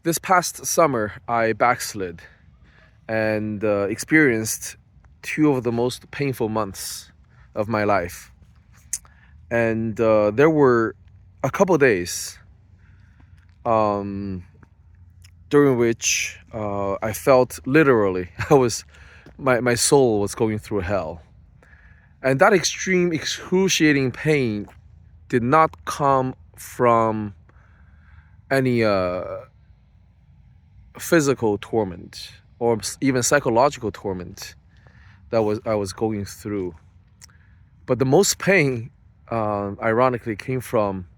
This past summer, I backslid and experienced two of the most painful months of my life. And there were a couple days during which I felt literally my soul was going through hell. And that extreme, excruciating pain did not come from any physical torment or even psychological torment that I was going through. But the most pain, ironically, came from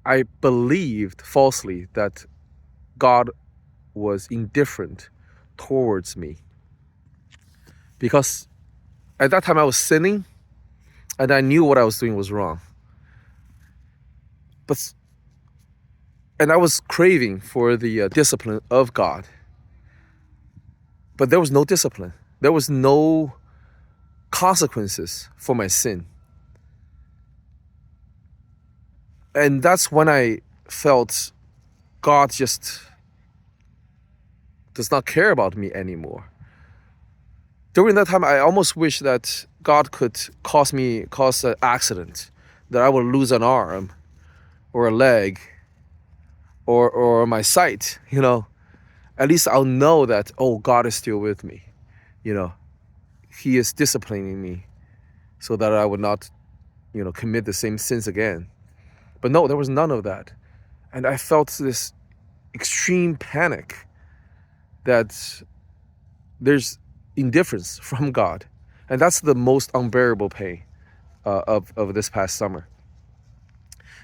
I believed falsely that God was indifferent towards me. Because at that time I was sinning and I knew what I was doing was wrong. And I was craving for the discipline of God. But there was no discipline. There was no consequences for my sin. And that's when I felt God just does not care about me anymore. During that time, I almost wish that God could cause an accident, that I would lose an arm or a leg or my sight, At least I'll know that, oh, God is still with me, He is disciplining me so that I would not, commit the same sins again. But no, there was none of that. And I felt this extreme panic that there's indifference from God. And that's the most unbearable pain of this past summer.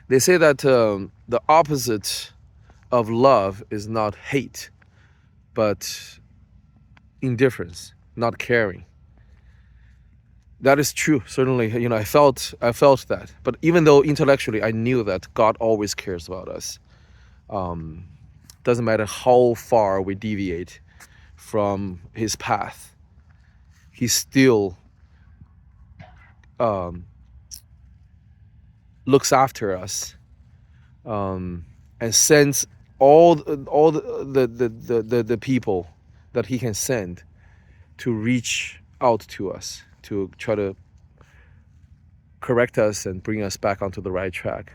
They say that the opposite of love is not hate, but indifference, not caring. That is true, certainly. I felt that. But even though intellectually I knew that God always cares about us, doesn't matter how far we deviate from His path, He still looks after us, and sends all the people that He can send to reach out to us, to try to correct us and bring us back onto the right track.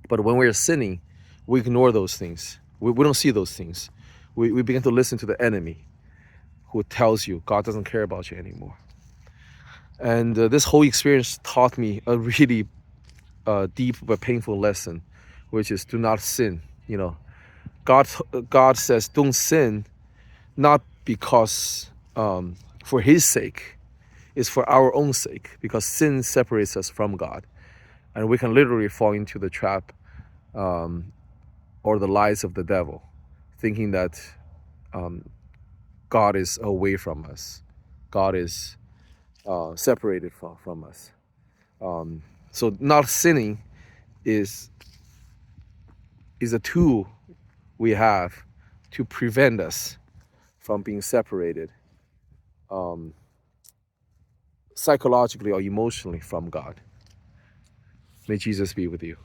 But when we're sinning, we ignore those things. We don't see those things. We begin to listen to the enemy who tells you God doesn't care about you anymore. And this whole experience taught me a really deep but painful lesson, which is do not sin. God says don't sin, not because for His sake, it's for our own sake, because sin separates us from God, and we can literally fall into the trap or the lies of the devil, thinking that God is away from us, God is separated from us. So not sinning is a tool we have to prevent us from being separated psychologically or emotionally from God. May Jesus be with you.